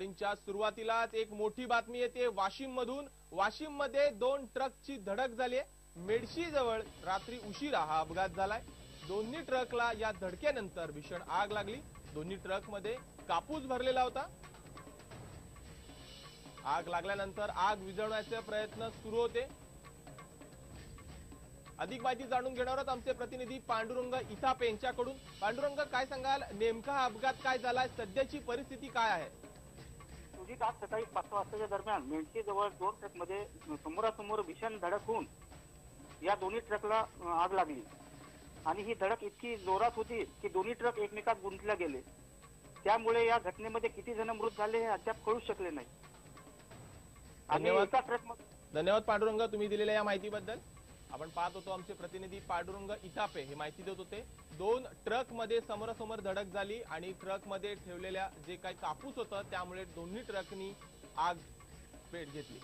बुलेटिनच्या सुरुवातीलाच एक मोठी बातमी येते वाशिम मधून। वाशिम मध्ये 2 ट्रकची धडक झाली आहे। मेडशी जवळ रात्री उशिरा हा अपघात झालाय। दोन्ही ट्रकला या धडकेनंतर भीषण आग लागली। दोन्ही ट्रकमध्ये कापूस भरलेला होता। आग लागल्यानंतर आग विझवण्याचे प्रयत्न सुरू होते। अधिक माहिती जाणून घेणार आहोत आमचे प्रतिनिधी पांडुरंग इथापे यांच्याकडून। पांडुरंग, काय सांगाल, नेमका हा अपघात काय झालाय, सध्याची परिस्थिती काय आहे? सुजित, आज सकाळी 5 वाजताच्या दरम्यान मेडशी जवळ 2 ट्रकमध्ये समोरासमोर भीषण धडक होऊन या दोन्ही ट्रकला आग लागली आणि ही धडक इतकी जोरात होती की दोन्ही ट्रक एकमेकात गुंतले गेले। त्यामुळे या घटनेमध्ये किती जण मृत झाले हे अद्याप कळू शकले नाही। धन्यवाद पांडुरंग, तुम्ही दिलेल्या या माहितीबद्दल। आपण पाहत होतो आमचे प्रतिनिधी पांडुरंग इथापे हे माहिती देत होते। 2 ट्रकमध्ये समोरासमोर धडक झाली आणि ट्रकमध्ये ठेवलेल्या जे काही कापूस होतं त्यामुळे दोन्ही ट्रकनी आग पेट घेतली।